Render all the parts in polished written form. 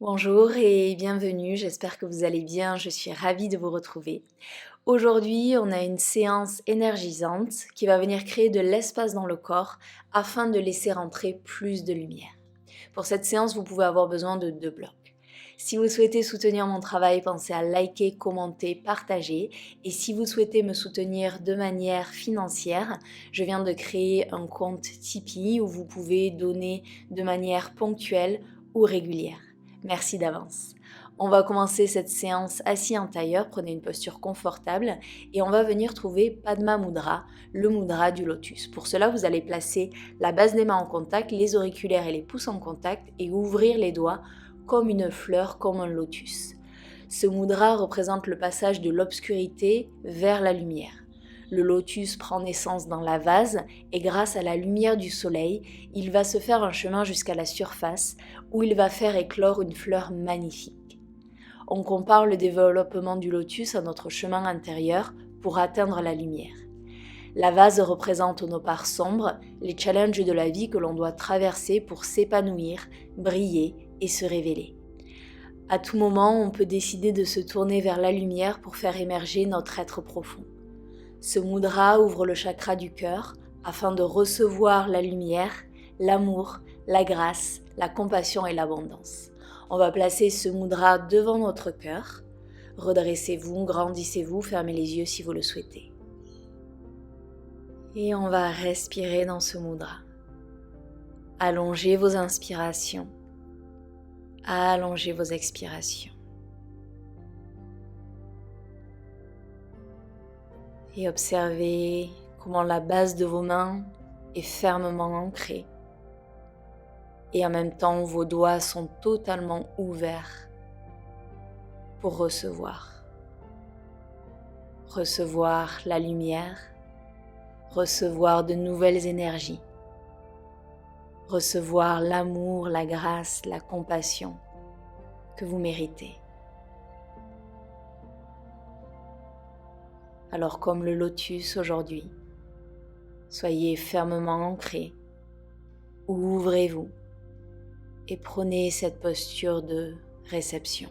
Bonjour et bienvenue, j'espère que vous allez bien, je suis ravie de vous retrouver. Aujourd'hui, on a une séance énergisante qui va venir créer de l'espace dans le corps afin de laisser rentrer plus de lumière. Pour cette séance, vous pouvez avoir besoin de 2 blocs. Si vous souhaitez soutenir mon travail, pensez à liker, commenter, partager. Et si vous souhaitez me soutenir de manière financière, je viens de créer un compte Tipeee où vous pouvez donner de manière ponctuelle ou régulière. Merci d'avance. On va commencer cette séance assis en tailleur, prenez une posture confortable et on va venir trouver Padma Mudra, le mudra du lotus. Pour cela, vous allez placer la base des mains en contact, les auriculaires et les pouces en contact et ouvrir les doigts comme une fleur, comme un lotus. Ce mudra représente le passage de l'obscurité vers la lumière. Le lotus prend naissance dans la vase et grâce à la lumière du soleil, il va se faire un chemin jusqu'à la surface où il va faire éclore une fleur magnifique. On compare le développement du lotus à notre chemin intérieur pour atteindre la lumière. La vase représente nos parts sombres, les challenges de la vie que l'on doit traverser pour s'épanouir, briller et se révéler. À tout moment, on peut décider de se tourner vers la lumière pour faire émerger notre être profond. Ce mudra ouvre le chakra du cœur afin de recevoir la lumière, l'amour, la grâce, la compassion et l'abondance. On va placer ce mudra devant notre cœur. Redressez-vous, grandissez-vous, fermez les yeux si vous le souhaitez. Et on va respirer dans ce mudra. Allongez vos inspirations. Allongez vos expirations. Et observez comment la base de vos mains est fermement ancrée. Et en même temps, vos doigts sont totalement ouverts pour recevoir. Recevoir la lumière, recevoir de nouvelles énergies, recevoir l'amour, la grâce, la compassion que vous méritez. Alors comme le lotus aujourd'hui, soyez fermement ancrés, ouvrez-vous et prenez cette posture de réception.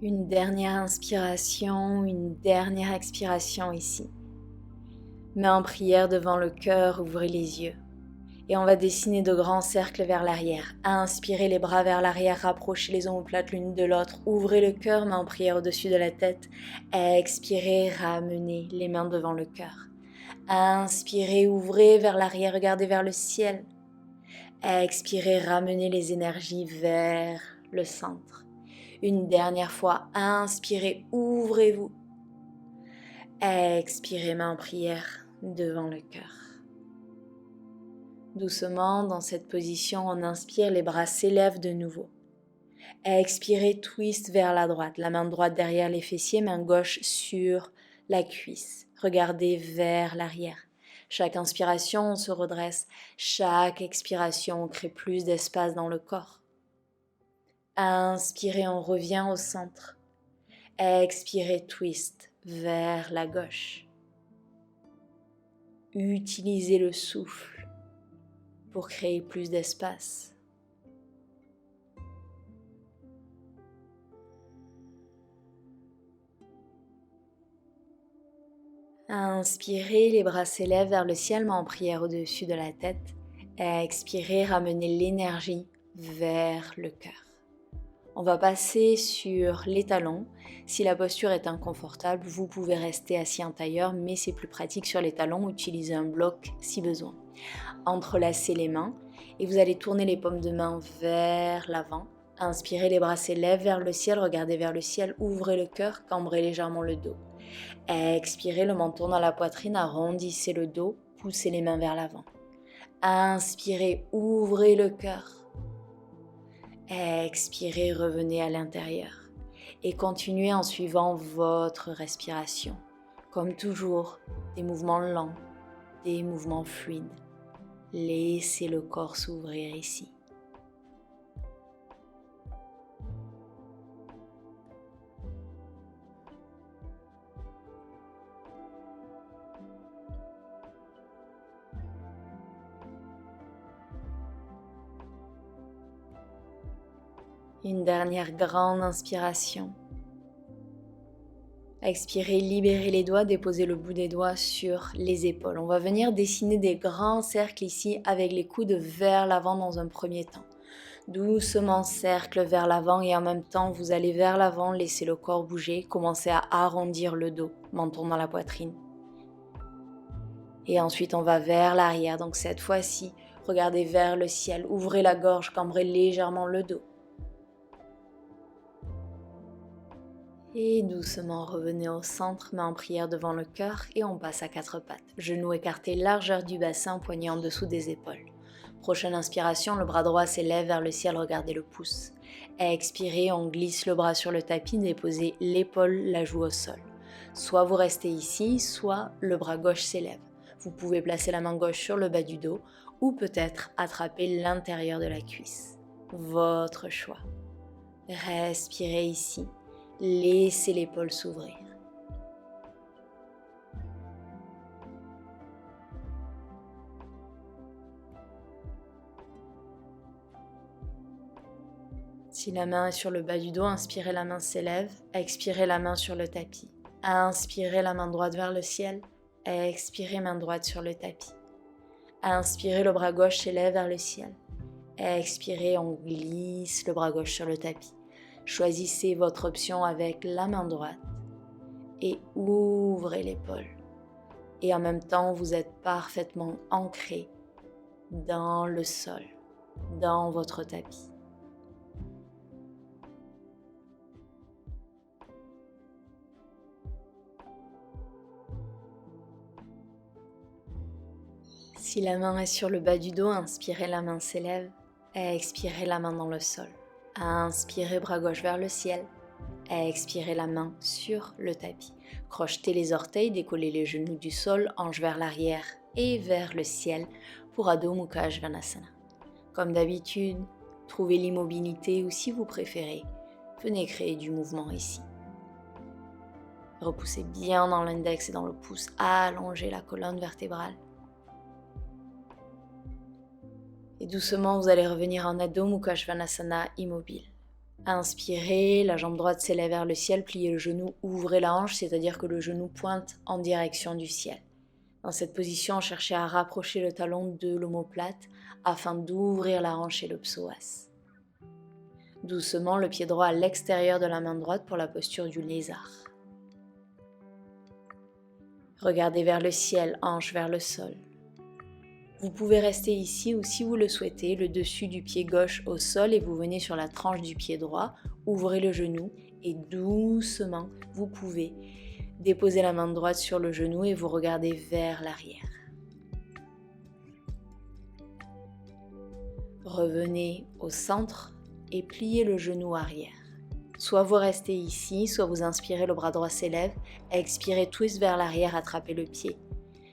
Une dernière inspiration, une dernière expiration ici. Main en prière devant le cœur, ouvrez les yeux. Et on va dessiner de grands cercles vers l'arrière. Inspirez les bras vers l'arrière, rapprochez les omoplates l'une de l'autre. Ouvrez le cœur, main en prière au-dessus de la tête. Expirez, ramenez les mains devant le cœur. Inspirez, ouvrez vers l'arrière, regardez vers le ciel. Expirez, ramenez les énergies vers le centre. Une dernière fois, inspirez, ouvrez-vous. Expirez, main en prière devant le cœur. Doucement, dans cette position, on inspire, les bras s'élèvent de nouveau. Expirez, twist vers la droite, la main droite derrière les fessiers, main gauche sur la cuisse. Regardez vers l'arrière. Chaque inspiration, on se redresse. Chaque expiration, on crée plus d'espace dans le corps. Inspirez, on revient au centre. Expirez, twist vers la gauche. Utilisez le souffle pour créer plus d'espace. Inspirez, les bras s'élèvent vers le ciel, main en prière au-dessus de la tête. Expirez, ramenez l'énergie vers le cœur. On va passer sur les talons. Si la posture est inconfortable, vous pouvez rester assis en tailleur, mais c'est plus pratique sur les talons, utilisez un bloc si besoin. Entrelacez les mains et vous allez tourner les paumes de main vers l'avant. Inspirez, les bras s'élèvent vers le ciel, regardez vers le ciel, ouvrez le cœur, cambrez légèrement le dos. Expirez, le menton dans la poitrine, arrondissez le dos, poussez les mains vers l'avant. Inspirez, ouvrez le cœur. Expirez, revenez à l'intérieur. Et continuez en suivant votre respiration. Comme toujours, des mouvements lents, des mouvements fluides. Laissez le corps s'ouvrir ici. Une dernière grande inspiration. Expirez, libérez les doigts, déposez le bout des doigts sur les épaules. On va venir dessiner des grands cercles ici avec les coudes vers l'avant dans un premier temps. Doucement cercle vers l'avant et en même temps vous allez vers l'avant, laissez le corps bouger, commencez à arrondir le dos, menton dans la poitrine. Et ensuite on va vers l'arrière, donc cette fois-ci, regardez vers le ciel, ouvrez la gorge, cambrez légèrement le dos. Et doucement revenez au centre, main en prière devant le cœur et on passe à quatre pattes. Genoux écartés, largeur du bassin, poignets en dessous des épaules. Prochaine inspiration, le bras droit s'élève vers le ciel, regardez le pouce. Expirez, on glisse le bras sur le tapis, déposez l'épaule, la joue au sol. Soit vous restez ici, soit le bras gauche s'élève. Vous pouvez placer la main gauche sur le bas du dos ou peut-être attraper l'intérieur de la cuisse. Votre choix. Respirez ici. Laissez l'épaule s'ouvrir. Si la main est sur le bas du dos, inspirez, la main s'élève. Expirez, la main sur le tapis. Inspirez, la main droite vers le ciel. Expirez, main droite sur le tapis. Inspirez, le bras gauche s'élève vers le ciel. Expirez, on glisse le bras gauche sur le tapis. Choisissez votre option avec la main droite et ouvrez l'épaule. Et en même temps, vous êtes parfaitement ancré dans le sol, dans votre tapis. Si la main est sur le bas du dos, inspirez, la main s'élève. Expirez, la main dans le sol. Inspirez, bras gauche vers le ciel. Expirez, la main sur le tapis. Crochetez les orteils, décollez les genoux du sol, hanches vers l'arrière et vers le ciel pour Adho Mukha Svanasana. Comme d'habitude, trouvez l'immobilité ou si vous préférez, venez créer du mouvement ici. Repoussez bien dans l'index et dans le pouce, allongez la colonne vertébrale. Et doucement, vous allez revenir en Adho Mukha Svanasana immobile. Inspirez, la jambe droite s'élève vers le ciel, pliez le genou, ouvrez la hanche, c'est-à-dire que le genou pointe en direction du ciel. Dans cette position, cherchez à rapprocher le talon de l'omoplate afin d'ouvrir la hanche et le psoas. Doucement, le pied droit à l'extérieur de la main droite pour la posture du lézard. Regardez vers le ciel, hanche vers le sol. Vous pouvez rester ici ou si vous le souhaitez, le dessus du pied gauche au sol et vous venez sur la tranche du pied droit, ouvrez le genou et doucement, vous pouvez déposer la main droite sur le genou et vous regardez vers l'arrière. Revenez au centre et pliez le genou arrière. Soit vous restez ici, soit vous inspirez, le bras droit s'élève, expirez, twist vers l'arrière, attrapez le pied.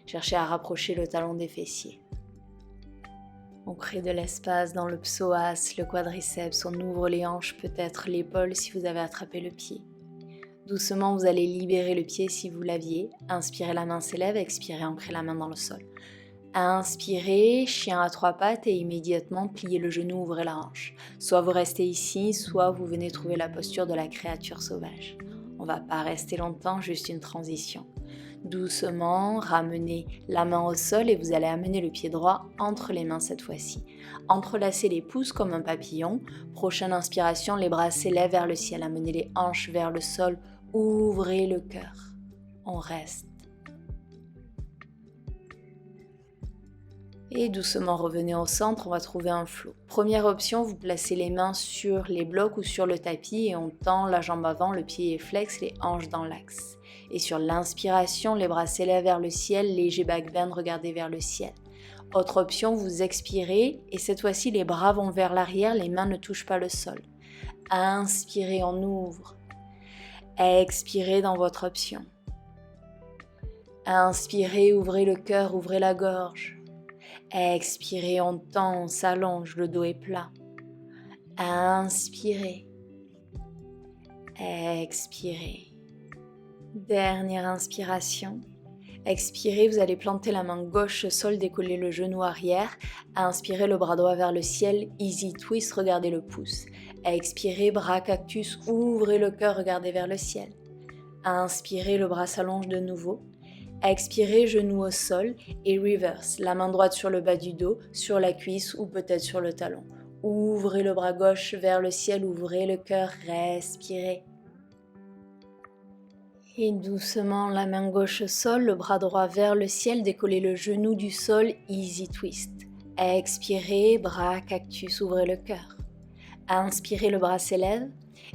Cherchez à rapprocher le talon des fessiers. On crée de l'espace dans le psoas, le quadriceps, on ouvre les hanches, peut-être l'épaule si vous avez attrapé le pied. Doucement, vous allez libérer le pied si vous l'aviez. Inspirez, la main s'élève, expirez, ancrez la main dans le sol. Inspirez, chien à trois pattes et immédiatement pliez le genou, ouvrez la hanche. Soit vous restez ici, soit vous venez trouver la posture de la créature sauvage. On ne va pas rester longtemps, juste une transition. Doucement, ramenez la main au sol et vous allez amener le pied droit entre les mains cette fois-ci. Entrelacez les pouces comme un papillon. Prochaine inspiration, les bras s'élèvent vers le ciel. Amenez les hanches vers le sol. Ouvrez le cœur. On reste. Et doucement revenez au centre, on va trouver un flow. Première option, vous placez les mains sur les blocs ou sur le tapis et on tend la jambe avant, le pied est flex, les hanches dans l'axe. Et sur l'inspiration, les bras s'élèvent vers le ciel, léger back bend, regardez vers le ciel. Autre option, vous expirez et cette fois-ci les bras vont vers l'arrière, les mains ne touchent pas le sol. Inspirez, on ouvre. Expirez dans votre option. Inspirez, ouvrez le cœur, ouvrez la gorge. Expirez, on tend, on s'allonge, le dos est plat. Inspirez. Expirez. Dernière inspiration. Expirez, vous allez planter la main gauche au sol, décoller le genou arrière. Inspirez, le bras droit vers le ciel, easy twist, regardez le pouce. Expirez, bras cactus, ouvrez le cœur, regardez vers le ciel. Inspirez, le bras s'allonge de nouveau. Expirez, genou au sol et reverse, la main droite sur le bas du dos, sur la cuisse ou peut-être sur le talon. Ouvrez le bras gauche vers le ciel, ouvrez le cœur, respirez. Et doucement, la main gauche au sol, le bras droit vers le ciel, décollez le genou du sol, easy twist. Expirez, bras cactus, ouvrez le cœur. Inspirez, le bras s'élève.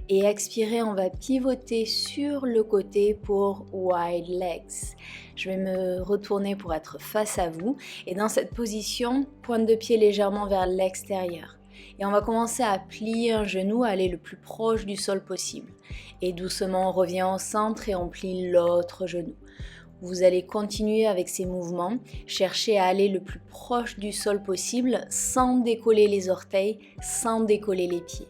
Et expirez, on va pivoter sur le côté pour wide legs. Je vais me retourner pour être face à vous. Et dans cette position, pointe de pied légèrement vers l'extérieur. Et on va commencer à plier un genou, à aller le plus proche du sol possible. Et doucement, on revient au centre et on plie l'autre genou. Vous allez continuer avec ces mouvements, chercher à aller le plus proche du sol possible sans décoller les orteils, sans décoller les pieds.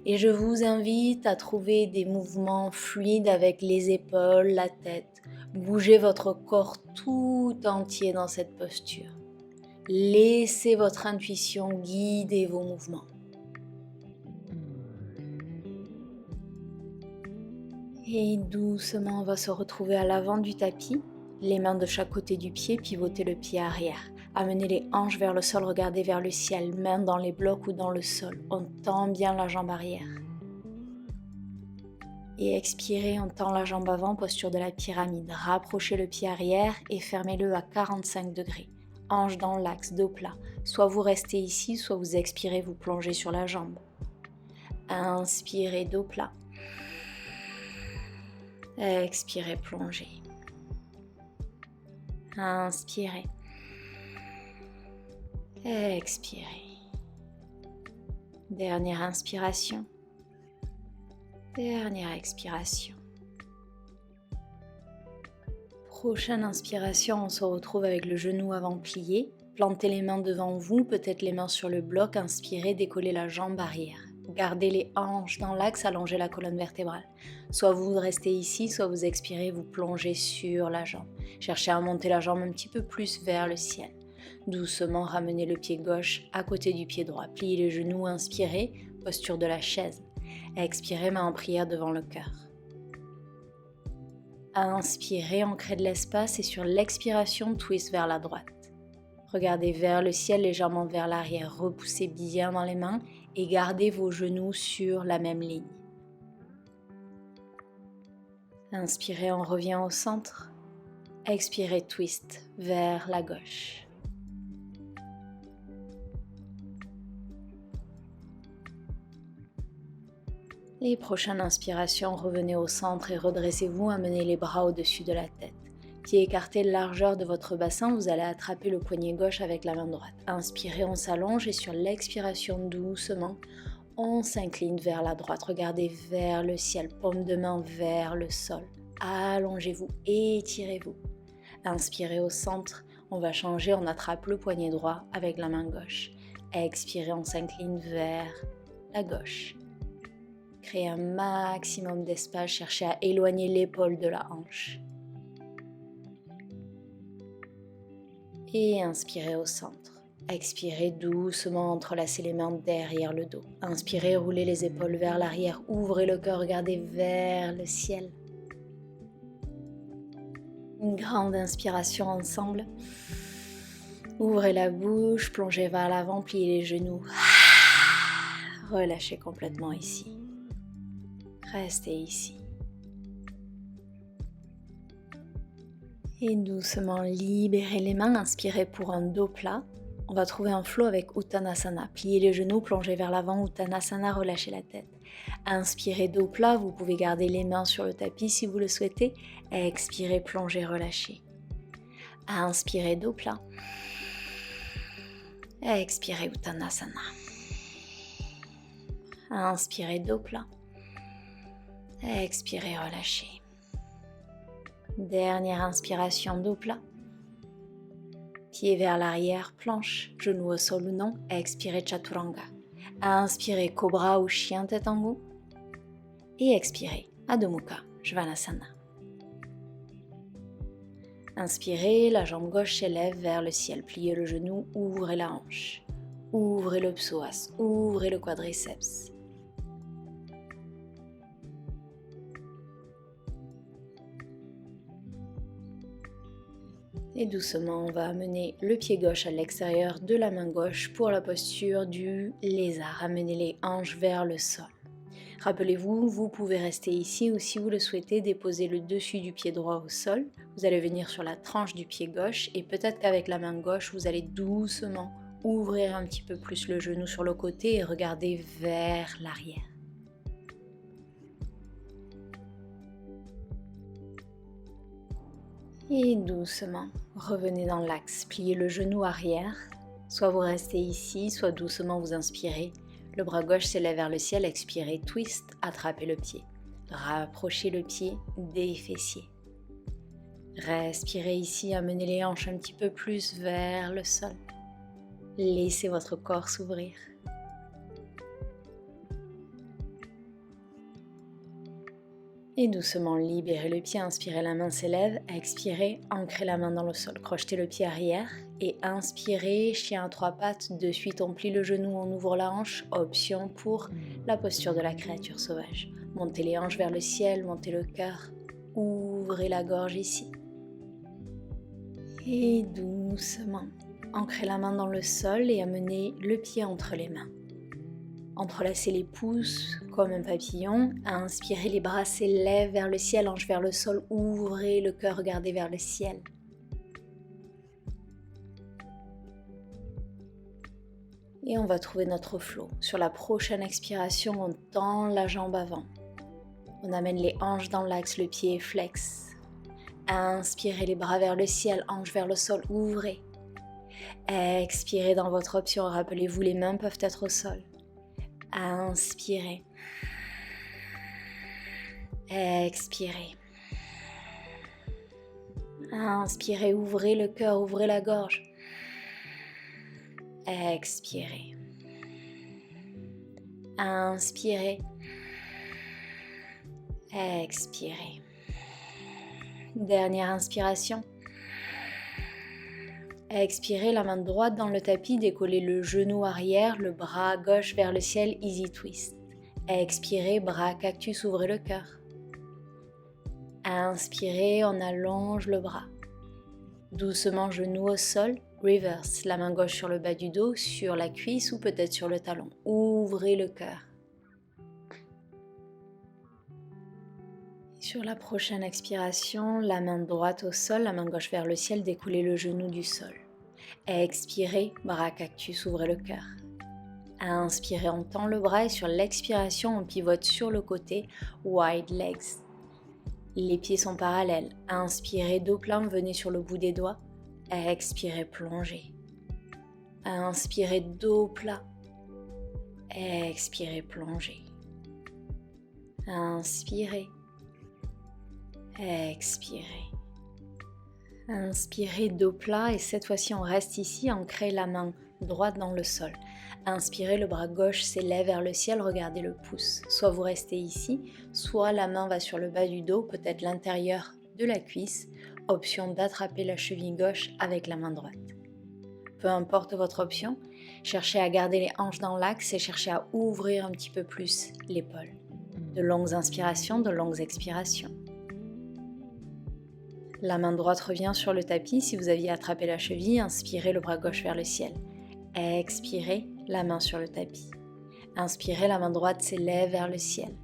Et je vous invite à trouver des mouvements fluides avec les épaules, la tête. Bougez votre corps tout entier dans cette posture. Laissez votre intuition guider vos mouvements. Et doucement, on va se retrouver à l'avant du tapis, les mains de chaque côté du pied, pivotez le pied arrière. Amenez les hanches vers le sol, regardez vers le ciel, mains dans les blocs ou dans le sol. On tend bien la jambe arrière. Et expirez, on tend la jambe avant, posture de la pyramide. Rapprochez le pied arrière et fermez-le à 45 degrés. Hanche dans l'axe, dos plat. Soit vous restez ici, soit vous expirez, vous plongez sur la jambe. Inspirez, dos plat. Expirez, plongez. Inspirez. Expirez. Dernière inspiration. Dernière expiration. Prochaine inspiration, on se retrouve avec le genou avant plié. Plantez les mains devant vous, peut-être les mains sur le bloc. Inspirez, décollez la jambe arrière. Gardez les hanches dans l'axe, allongez la colonne vertébrale. Soit vous restez ici, soit vous expirez, vous plongez sur la jambe. Cherchez à monter la jambe un petit peu plus vers le ciel. Doucement, ramenez le pied gauche à côté du pied droit. Pliez les genoux, inspirez, posture de la chaise. Expirez, main en prière devant le cœur. Inspirez, ancrez de l'espace et sur l'expiration, twist vers la droite. Regardez vers le ciel, légèrement vers l'arrière. Repoussez bien dans les mains et gardez vos genoux sur la même ligne. Inspirez, on revient au centre. Expirez, twist vers la gauche. Les prochaines inspirations, revenez au centre et redressez-vous, amenez les bras au-dessus de la tête. Pieds écartés, largeur de votre bassin, vous allez attraper le poignet gauche avec la main droite. Inspirez, on s'allonge et sur l'expiration, doucement, on s'incline vers la droite. Regardez vers le ciel, paume de main vers le sol. Allongez-vous, étirez-vous. Inspirez au centre, on va changer, on attrape le poignet droit avec la main gauche. Expirez, on s'incline vers la gauche. Créez un maximum d'espace, cherchez à éloigner l'épaule de la hanche. Et inspirez au centre. Expirez doucement, entrelacez les mains derrière le dos. Inspirez, roulez les épaules vers l'arrière, ouvrez le cœur, regardez vers le ciel. Une grande inspiration ensemble. Ouvrez la bouche, plongez vers l'avant, pliez les genoux. Relâchez complètement ici. Restez ici. Et doucement libérez les mains, inspirez pour un dos plat. On va trouver un flow avec Uttanasana. Pliez les genoux, plongez vers l'avant, Uttanasana, relâchez la tête. Inspirez, dos plat, vous pouvez garder les mains sur le tapis si vous le souhaitez. Expirez, plongez, relâchez. Inspirez, dos plat. Expirez, Uttanasana. Inspirez, dos plat. Expirez, relâchez. Dernière inspiration, dos plat. Pied vers l'arrière, planche, genou au sol ou non, expirez Chaturanga. Inspirez Cobra ou Chien tête en haut. Et expirez Adho Mukha, Svanasana. Inspirez, la jambe gauche s'élève vers le ciel. Pliez le genou, ouvrez la hanche. Ouvrez le psoas, ouvrez le quadriceps. Et doucement, on va amener le pied gauche à l'extérieur de la main gauche pour la posture du lézard. Amenez les hanches vers le sol. Rappelez-vous, vous pouvez rester ici ou si vous le souhaitez, déposer le dessus du pied droit au sol. Vous allez venir sur la tranche du pied gauche et peut-être qu'avec la main gauche, vous allez doucement ouvrir un petit peu plus le genou sur le côté et regarder vers l'arrière. Et doucement, revenez dans l'axe, pliez le genou arrière. Soit vous restez ici, soit doucement vous inspirez. Le bras gauche s'élève vers le ciel, expirez, twist, attrapez le pied. Rapprochez le pied des fessiers. Respirez ici, amenez les hanches un petit peu plus vers le sol. Laissez votre corps s'ouvrir. Et doucement, libérez le pied, inspirez, la main s'élève, expirez, ancrez la main dans le sol, crochetez le pied arrière et inspirez, chien à trois pattes, de suite on plie le genou, on ouvre la hanche, option pour la posture de la créature sauvage. Montez les hanches vers le ciel, montez le cœur, ouvrez la gorge ici. Et doucement, ancrez la main dans le sol et amenez le pied entre les mains. Entrelacez les pouces comme un papillon. Inspirez, les bras s'élèvent vers le ciel, hanches vers le sol. Ouvrez le cœur, regardez vers le ciel. Et on va trouver notre flow. Sur la prochaine expiration, on tend la jambe avant. On amène les hanches dans l'axe, le pied flex. Inspirez, les bras vers le ciel, hanches vers le sol. Ouvrez. Expirez dans votre option. Rappelez-vous, les mains peuvent être au sol. Inspirez. Expirez. Inspirez, ouvrez le cœur, ouvrez la gorge. Expirez. Inspirez. Expirez. Dernière inspiration. Expirez, la main droite dans le tapis, décollez le genou arrière, le bras gauche vers le ciel, easy twist. Expirez, bras cactus, ouvrez le cœur. Inspirez, on allonge le bras. Doucement, genou au sol, reverse, la main gauche sur le bas du dos, sur la cuisse ou peut-être sur le talon. Ouvrez le cœur. Sur la prochaine expiration, la main droite au sol, la main gauche vers le ciel, découlez le genou du sol. Expirez, bras cactus, ouvrez le cœur. Inspirez, on tend le bras et sur l'expiration, on pivote sur le côté, wide legs. Les pieds sont parallèles. Inspirez, dos plein, venez sur le bout des doigts. Expirez, plongez. Inspirez, dos plat. Expirez, plongez. Inspirez. Expirez. Inspirez, dos plat et cette fois-ci on reste ici, ancrez la main droite dans le sol. Inspirez, le bras gauche s'élève vers le ciel, regardez le pouce. Soit vous restez ici, soit la main va sur le bas du dos, peut-être l'intérieur de la cuisse. Option d'attraper la cheville gauche avec la main droite. Peu importe votre option, cherchez à garder les hanches dans l'axe et cherchez à ouvrir un petit peu plus l'épaule. De longues inspirations, de longues expirations. La main droite revient sur le tapis. Si vous aviez attrapé la cheville, inspirez, le bras gauche vers le ciel. Expirez, la main sur le tapis. Inspirez, la main droite s'élève vers le ciel.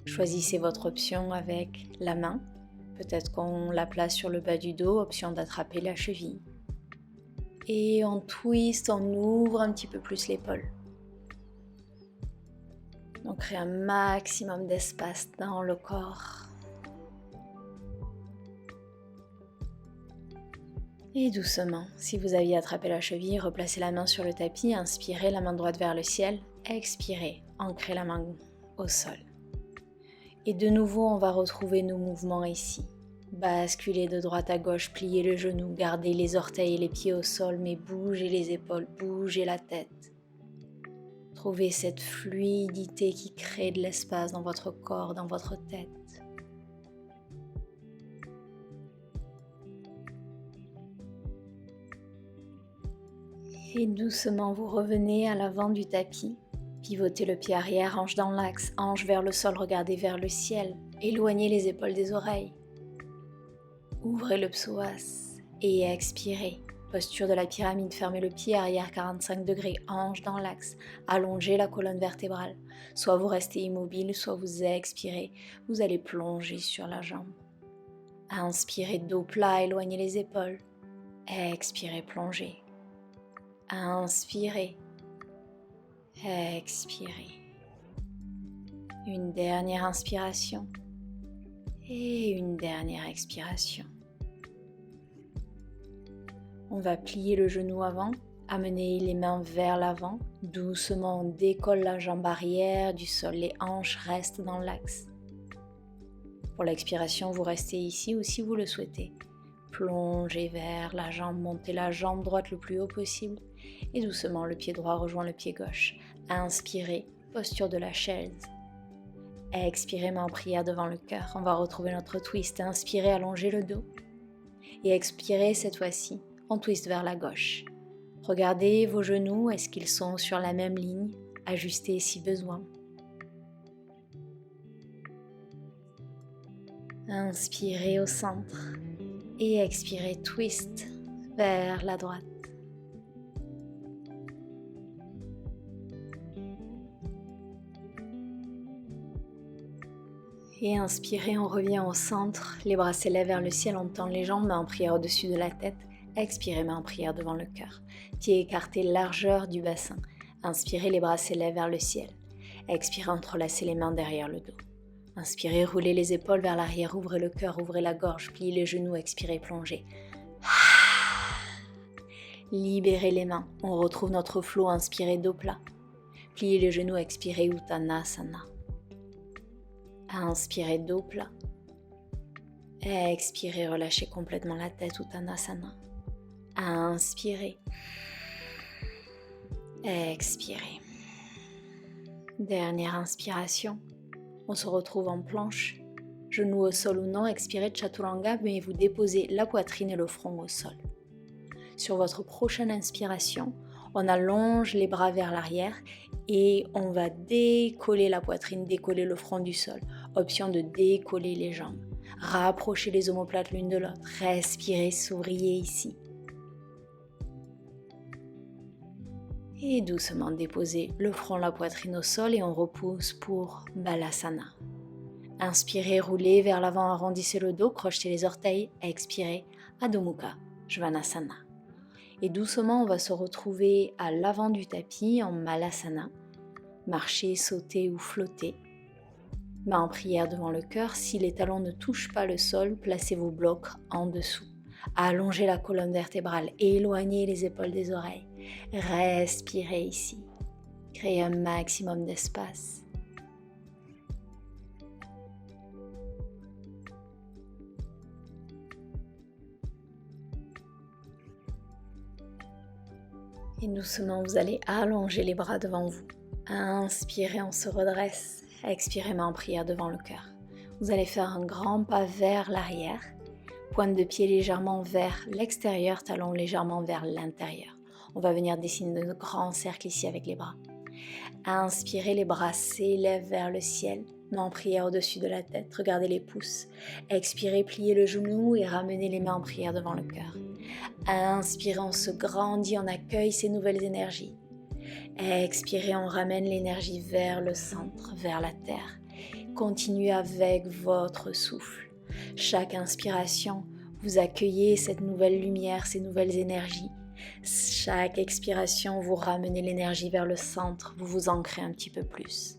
Choisissez votre option avec la main. Peut-être qu'on la place sur le bas du dos, option d'attraper la cheville. Et on twist, on ouvre un petit peu plus l'épaule. On crée un maximum d'espace dans le corps. Et doucement, si vous aviez attrapé la cheville, replacez la main sur le tapis, inspirez, la main droite vers le ciel, expirez, ancrez la main au sol. Et de nouveau, on va retrouver nos mouvements ici. Basculez de droite à gauche, pliez le genou, gardez les orteils et les pieds au sol, mais bougez les épaules, bougez la tête. Trouvez cette fluidité qui crée de l'espace dans votre corps, dans votre tête. Et doucement, vous revenez à l'avant du tapis. Pivotez le pied arrière, hanche dans l'axe, hanche vers le sol, regardez vers le ciel. Éloignez les épaules des oreilles. Ouvrez le psoas et expirez. Posture de la pyramide, fermez le pied arrière 45 degrés, hanche dans l'axe. Allongez la colonne vertébrale. Soit vous restez immobile, soit vous expirez. Vous allez plonger sur la jambe. Inspirez, dos plat, éloignez les épaules. Expirez, plongez. Inspirez. Expirez. Une dernière inspiration et une dernière expiration. On va plier le genou avant, amener les mains vers l'avant. Doucement, on décolle la jambe arrière du sol, les hanches restent dans l'axe. Pour l'expiration, vous restez ici ou si vous le souhaitez. Plongez vers la jambe, montez la jambe droite le plus haut possible et doucement le pied droit rejoint le pied gauche. Inspirez, posture de la chaise. Expirez, main en prière devant le cœur. On va retrouver notre twist. Inspirez, allongez le dos. Et expirez cette fois-ci, on twist vers la gauche. Regardez vos genoux, est-ce qu'ils sont sur la même ligne? Ajustez si besoin. Inspirez au centre. Et expirez, twist vers la droite. Et inspirez, on revient au centre. Les bras s'élèvent vers le ciel, on tend les jambes, main en prière au-dessus de la tête. Expirez, main en prière devant le cœur. Pieds écartés, largeur du bassin. Inspirez, les bras s'élèvent vers le ciel. Expirez, entrelacez les mains derrière le dos. Inspirez, roulez les épaules vers l'arrière, ouvrez le cœur, ouvrez la gorge, pliez les genoux, expirez, plongez. Libérez les mains, on retrouve notre flot, inspirez, dos plat. Pliez les genoux, expirez, Uttanasana. Inspirez, dos plat. Expirez, relâchez complètement la tête, Uttanasana. Inspirez. Expirez. Dernière inspiration. On se retrouve en planche. Genoux au sol ou non, expirez Chaturanga, mais vous déposez la poitrine et le front au sol. Sur votre prochaine inspiration, on allonge les bras vers l'arrière et on va décoller la poitrine, décoller le front du sol. Option de décoller les jambes. Rapprochez les omoplates l'une de l'autre. Respirez, souriez ici. Et doucement déposez le front, la poitrine au sol et on repousse pour Balasana. Inspirez, roulez vers l'avant, arrondissez le dos, crochetez les orteils. Expirez, Adho Mukha Svanasana. Et doucement, on va se retrouver à l'avant du tapis en Malasana. Marcher, sauter ou flotter. Main en prière devant le cœur. Si les talons ne touchent pas le sol, placez vos blocs en dessous. Allongez la colonne vertébrale, éloignez les épaules des oreilles. Respirez ici. Créez un maximum d'espace. Et doucement, vous allez allonger les bras devant vous. Inspirez, on se redresse. Expirez, main en prière devant le cœur. Vous allez faire un grand pas vers l'arrière. Pointe de pied légèrement vers l'extérieur, talon légèrement vers l'intérieur. On va venir dessiner de grands cercles ici avec les bras. Inspirez, les bras s'élèvent vers le ciel. Main en prière au-dessus de la tête, regardez les pouces. Expirez, pliez le genou et ramenez les mains en prière devant le cœur. Inspirez, on se grandit, on accueille ces nouvelles énergies. Expirez, on ramène l'énergie vers le centre, vers la terre. Continuez avec votre souffle. Chaque inspiration, vous accueillez cette nouvelle lumière, ces nouvelles énergies. Chaque expiration, vous ramenez l'énergie vers le centre, vous vous ancrez un petit peu plus.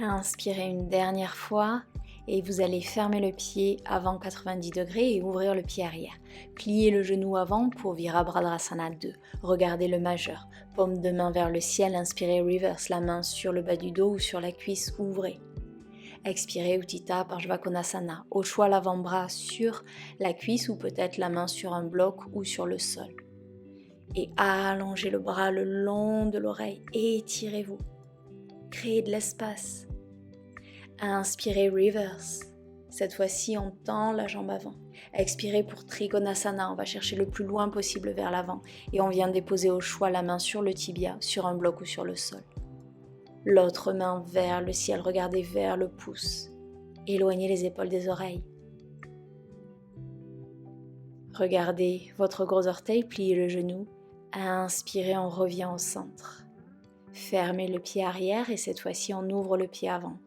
Inspirez une dernière fois et vous allez fermer le pied avant 90 degrés et ouvrir le pied arrière. Pliez le genou avant pour Virabhadrasana 2. Regardez le majeur. Paume de main vers le ciel, inspirez reverse, la main sur le bas du dos ou sur la cuisse, ouvrez. Expirez Utthita Parshvakonasana. Au choix, l'avant-bras sur la cuisse ou peut-être la main sur un bloc ou sur le sol. Et allongez le bras le long de l'oreille. Étirez-vous. Créez de l'espace. Inspirez reverse. Cette fois-ci, on tend la jambe avant. Expirez pour Trikonasana. On va chercher le plus loin possible vers l'avant. Et on vient déposer au choix la main sur le tibia, sur un bloc ou sur le sol. L'autre main vers le ciel, regardez vers le pouce. Éloignez les épaules des oreilles. Regardez votre gros orteil, pliez le genou. Inspirez, on revient au centre. Fermez le pied arrière et cette fois-ci on ouvre le pied avant.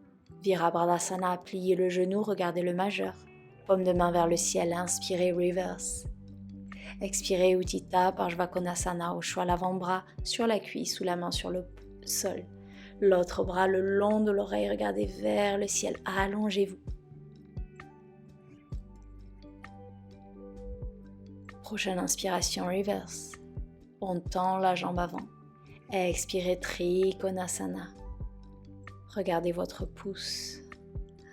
Virabhadrasana, pliez le genou, regardez le majeur. Paume de main vers le ciel, inspirez, reverse. Expirez Utthita Parshvakonasana, au choix l'avant-bras sur la cuisse ou la main sur le sol. L'autre bras le long de l'oreille, regardez vers le ciel, allongez-vous. Prochaine inspiration, reverse. On tend la jambe avant. Expirez Trikonasana. Regardez votre pouce.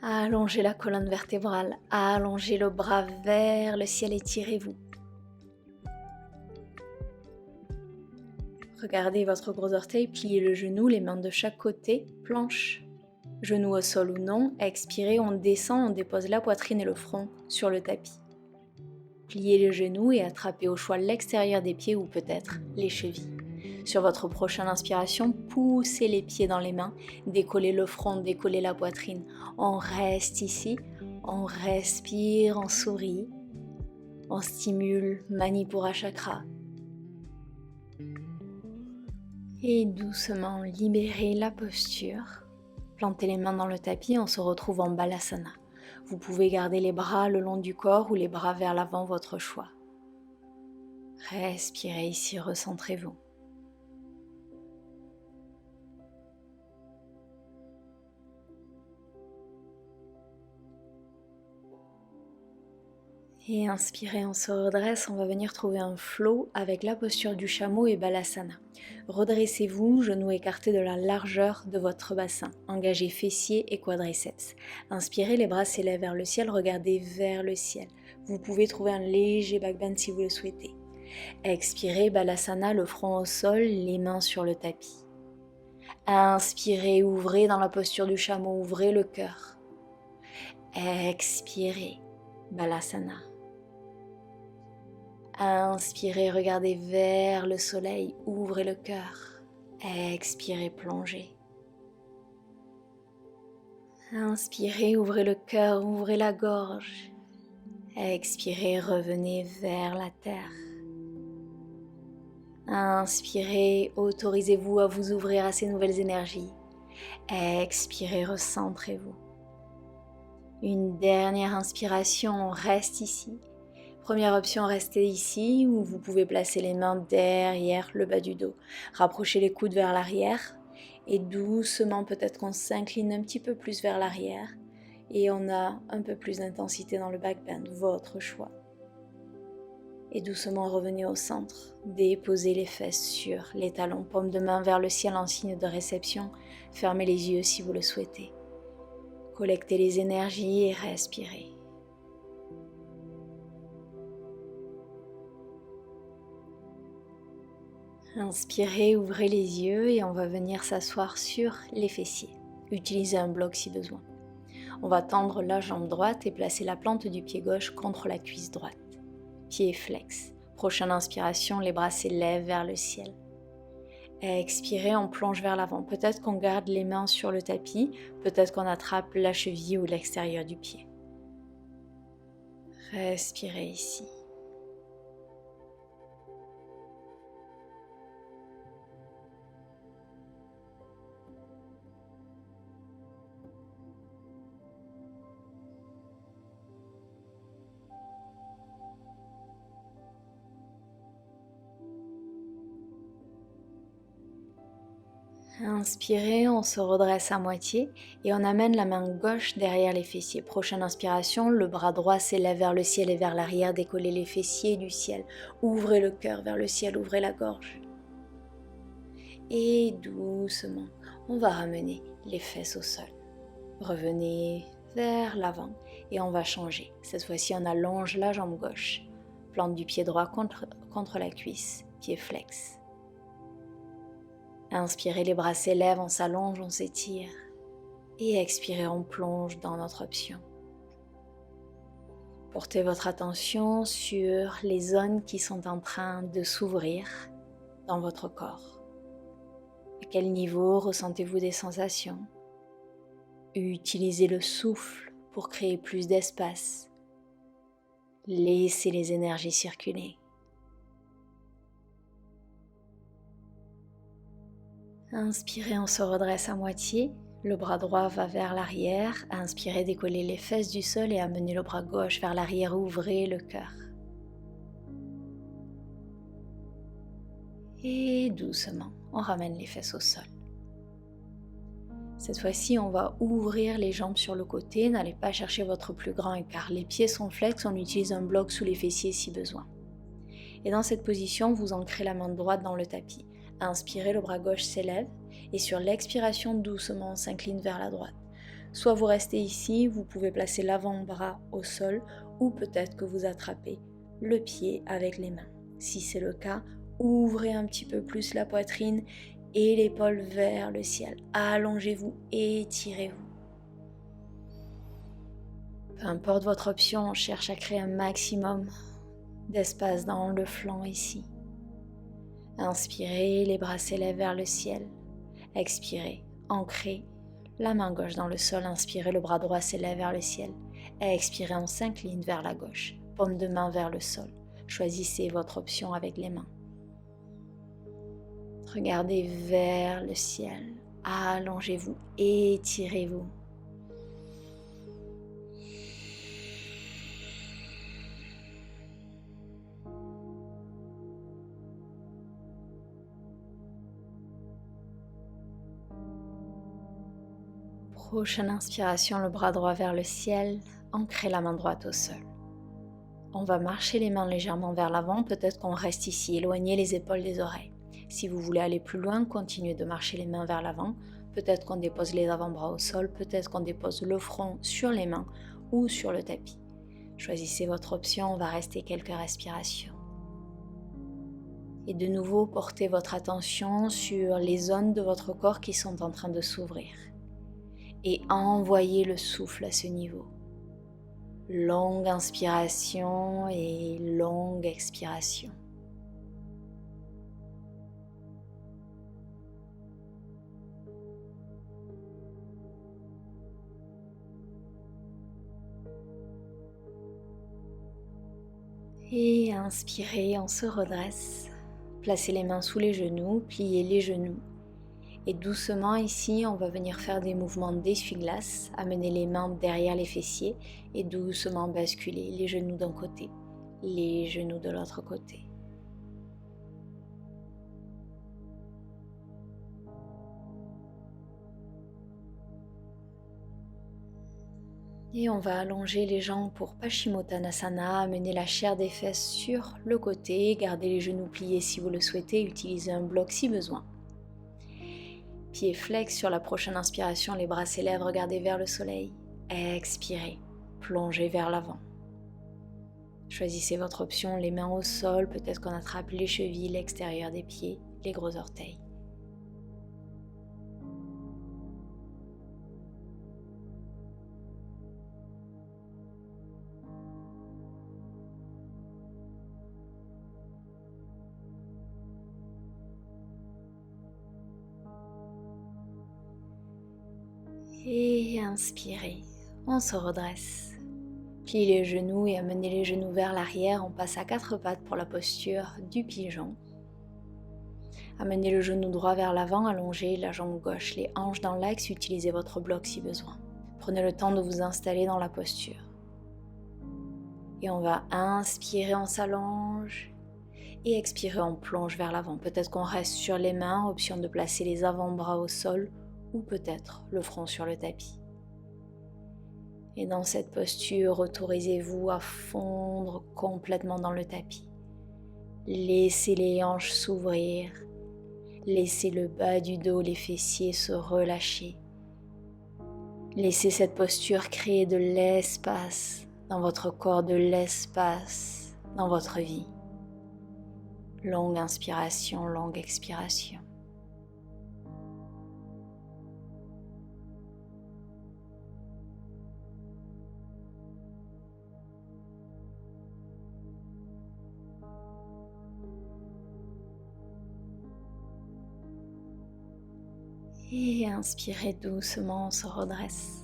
Allongez la colonne vertébrale, allongez le bras vers le ciel, étirez-vous. Regardez votre gros orteil, pliez le genou, les mains de chaque côté, planche. Genou au sol ou non, expirez, on descend, on dépose la poitrine et le front sur le tapis. Pliez les genoux et attrapez au choix l'extérieur des pieds ou peut-être les chevilles. Sur votre prochaine inspiration, poussez les pieds dans les mains, décollez le front, décollez la poitrine. On reste ici, on respire, on sourit, on stimule Manipura Chakra. Et doucement libérez la posture. Plantez les mains dans le tapis, on se retrouve en Balasana. Vous pouvez garder les bras le long du corps ou les bras vers l'avant, votre choix. Respirez ici, recentrez-vous. Et inspirez, on se redresse, on va venir trouver un flow avec la posture du chameau et Balasana. Redressez-vous, genoux écartés de la largeur de votre bassin. Engagez fessiers et quadriceps. Inspirez, les bras s'élèvent vers le ciel, regardez vers le ciel. Vous pouvez trouver un léger back bend si vous le souhaitez. Expirez, Balasana, le front au sol, les mains sur le tapis. Inspirez, ouvrez dans la posture du chameau, ouvrez le cœur. Expirez, Balasana. Inspirez, regardez vers le soleil, ouvrez le cœur. Expirez, plongez. Inspirez, ouvrez le cœur, ouvrez la gorge. Expirez, revenez vers la terre. Inspirez, autorisez-vous à vous ouvrir à ces nouvelles énergies. Expirez, recentrez-vous. Une dernière inspiration, on reste ici. Première option, restez ici où vous pouvez placer les mains derrière le bas du dos. Rapprochez les coudes vers l'arrière et doucement peut-être qu'on s'incline un petit peu plus vers l'arrière et on a un peu plus d'intensité dans le back bend, votre choix. Et doucement revenez au centre, déposez les fesses sur les talons, paume de main vers le ciel en signe de réception, fermez les yeux si vous le souhaitez. Collectez les énergies et respirez. Inspirez, ouvrez les yeux et on va venir s'asseoir sur les fessiers. Utilisez un bloc si besoin. On va tendre la jambe droite et placer la plante du pied gauche contre la cuisse droite. Pied flex. Prochaine inspiration, les bras s'élèvent vers le ciel. Expirez, on plonge vers l'avant. Peut-être qu'on garde les mains sur le tapis, peut-être qu'on attrape la cheville ou l'extérieur du pied. Respirez ici. Inspirez, on se redresse à moitié et on amène la main gauche derrière les fessiers. Prochaine inspiration, le bras droit s'élève vers le ciel et vers l'arrière, décollez les fessiers du ciel. Ouvrez le cœur vers le ciel, ouvrez la gorge. Et doucement, on va ramener les fesses au sol. Revenez vers l'avant et on va changer. Cette fois-ci, on allonge la jambe gauche. Plante du pied droit contre la cuisse, pied flex. Inspirez, les bras s'élèvent, on s'allonge, on s'étire. Et expirez, on plonge dans notre option. Portez votre attention sur les zones qui sont en train de s'ouvrir dans votre corps. À quel niveau ressentez-vous des sensations? Utilisez le souffle pour créer plus d'espace. Laissez les énergies circuler. Inspirez, on se redresse à moitié. Le bras droit va vers l'arrière. Inspirez, décollez les fesses du sol et amenez le bras gauche vers l'arrière. Ouvrez le cœur. Et doucement, on ramène les fesses au sol. Cette fois-ci, on va ouvrir les jambes sur le côté. N'allez pas chercher votre plus grand écart. Les pieds sont flex, on utilise un bloc sous les fessiers si besoin. Et dans cette position, vous ancrez la main droite dans le tapis. Inspirez, le bras gauche s'élève et sur l'expiration, doucement, on s'incline vers la droite. Soit vous restez ici, vous pouvez placer l'avant-bras au sol ou peut-être que vous attrapez le pied avec les mains. Si c'est le cas, ouvrez un petit peu plus la poitrine et l'épaule vers le ciel. Allongez-vous, étirez-vous. Peu importe votre option, on cherche à créer un maximum d'espace dans le flanc ici. Inspirez, les bras s'élèvent vers le ciel. Expirez, ancrez la main gauche dans le sol. Inspirez, le bras droit s'élève vers le ciel. Expirez, on s'incline vers la gauche. Paume de main vers le sol. Choisissez votre option avec les mains. Regardez vers le ciel. Allongez-vous, étirez-vous. Prochaine inspiration, le bras droit vers le ciel, ancrez la main droite au sol. On va marcher les mains légèrement vers l'avant, peut-être qu'on reste ici, éloignez les épaules des oreilles. Si vous voulez aller plus loin, continuez de marcher les mains vers l'avant, peut-être qu'on dépose les avant-bras au sol, peut-être qu'on dépose le front sur les mains ou sur le tapis. Choisissez votre option, on va rester quelques respirations. Et de nouveau, portez votre attention sur les zones de votre corps qui sont en train de s'ouvrir. Et envoyez le souffle à ce niveau. Longue inspiration et longue expiration. Et inspirez, on se redresse. Placez les mains sous les genoux, pliez les genoux. Et doucement ici, on va venir faire des mouvements d'essuie-glace, amener les mains derrière les fessiers et doucement basculer les genoux d'un côté, les genoux de l'autre côté. Et on va allonger les jambes pour Paschimottanasana, amener la chair des fesses sur le côté, garder les genoux pliés si vous le souhaitez, utilisez un bloc si besoin. Pieds flex sur la prochaine inspiration, les bras s'élèvent, regardez vers le soleil. Expirez, plongez vers l'avant. Choisissez votre option, les mains au sol, peut-être qu'on attrape les chevilles, l'extérieur des pieds, les gros orteils. Et inspirez, on se redresse. Pliez les genoux et amenez les genoux vers l'arrière. On passe à quatre pattes pour la posture du pigeon. Amenez le genou droit vers l'avant, allongez la jambe gauche, les hanches dans l'axe, utilisez votre bloc si besoin. Prenez le temps de vous installer dans la posture. Et on va inspirer, on s'allonge. Et expirez, on plonge vers l'avant. Peut-être qu'on reste sur les mains, option de placer les avant-bras au sol ou peut-être le front sur le tapis. Et dans cette posture, autorisez-vous à fondre complètement dans le tapis. Laissez les hanches s'ouvrir, laissez le bas du dos, les fessiers se relâcher. Laissez cette posture créer de l'espace dans votre corps, de l'espace dans votre vie. Longue inspiration, longue expiration. Et inspirez doucement, on se redresse.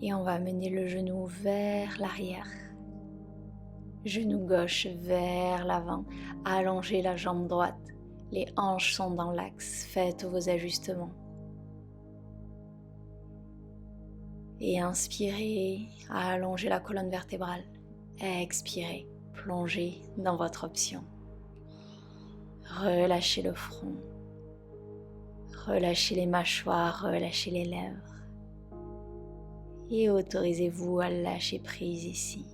Et on va amener le genou vers l'arrière. Genou gauche vers l'avant. Allongez la jambe droite. Les hanches sont dans l'axe. Faites vos ajustements. Et inspirez, allongez la colonne vertébrale. Expirez, plongez dans votre option. Relâchez le front. Relâchez les mâchoires, relâchez les lèvres. Et autorisez-vous à lâcher prise ici.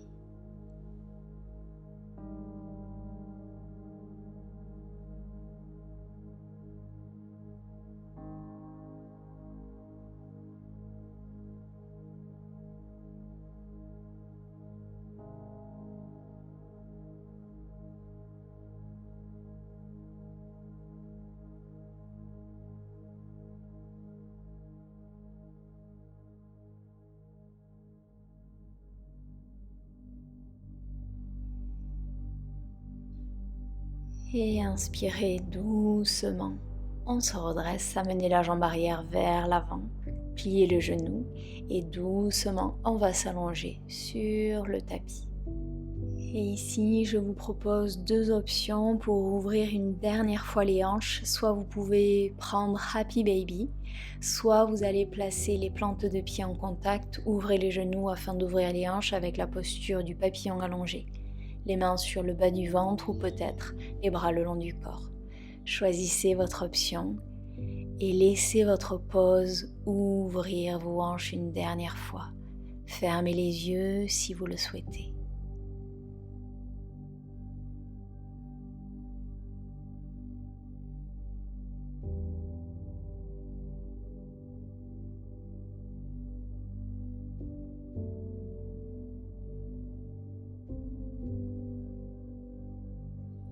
Et inspirez doucement. On se redresse, amenez la jambe arrière vers l'avant, pliez le genou et doucement on va s'allonger sur le tapis. Et ici, je vous propose deux options pour ouvrir une dernière fois les hanches. Soit vous pouvez prendre Happy Baby, soit vous allez placer les plantes de pied en contact, ouvrez les genoux afin d'ouvrir les hanches avec la posture du papillon allongé. Les mains sur le bas du ventre ou peut-être les bras le long du corps. Choisissez votre option et laissez votre pose ouvrir vos hanches une dernière fois. Fermez les yeux si vous le souhaitez.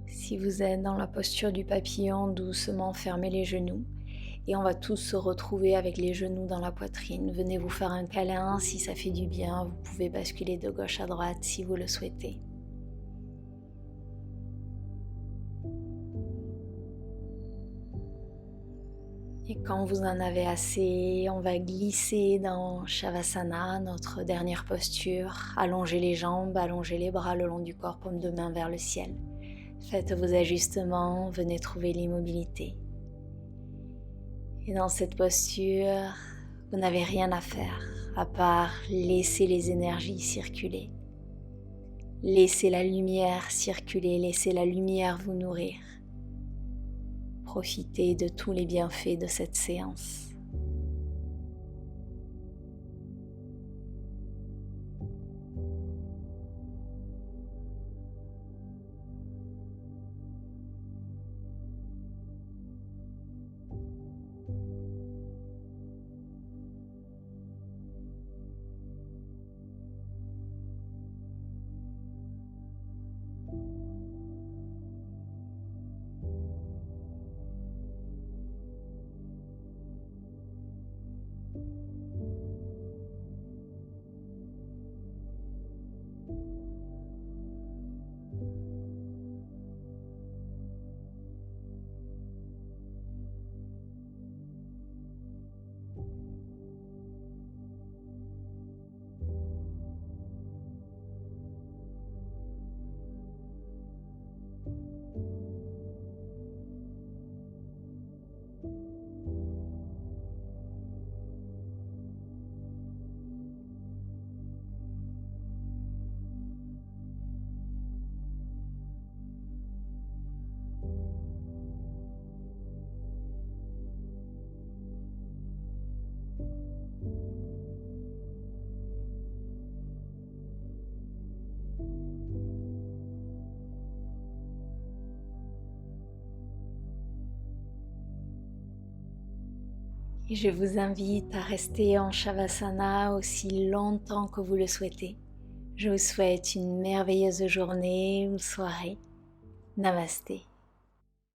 Si vous êtes dans la posture du papillon, doucement fermez les genoux et on va tous se retrouver avec les genoux dans la poitrine. Venez vous faire un câlin si ça fait du bien. Vous pouvez basculer de gauche à droite si vous le souhaitez. Et quand vous en avez assez, on va glisser dans Shavasana, notre dernière posture. Allongez les jambes, allongez les bras le long du corps, paume de main vers le ciel. Faites vos ajustements, venez trouver l'immobilité. Et dans cette posture, vous n'avez rien à faire à part laisser les énergies circuler. Laissez la lumière circuler, laissez la lumière vous nourrir. Profitez de tous les bienfaits de cette séance. Et je vous invite à rester en Shavasana aussi longtemps que vous le souhaitez. Je vous souhaite une merveilleuse journée ou soirée. Namasté.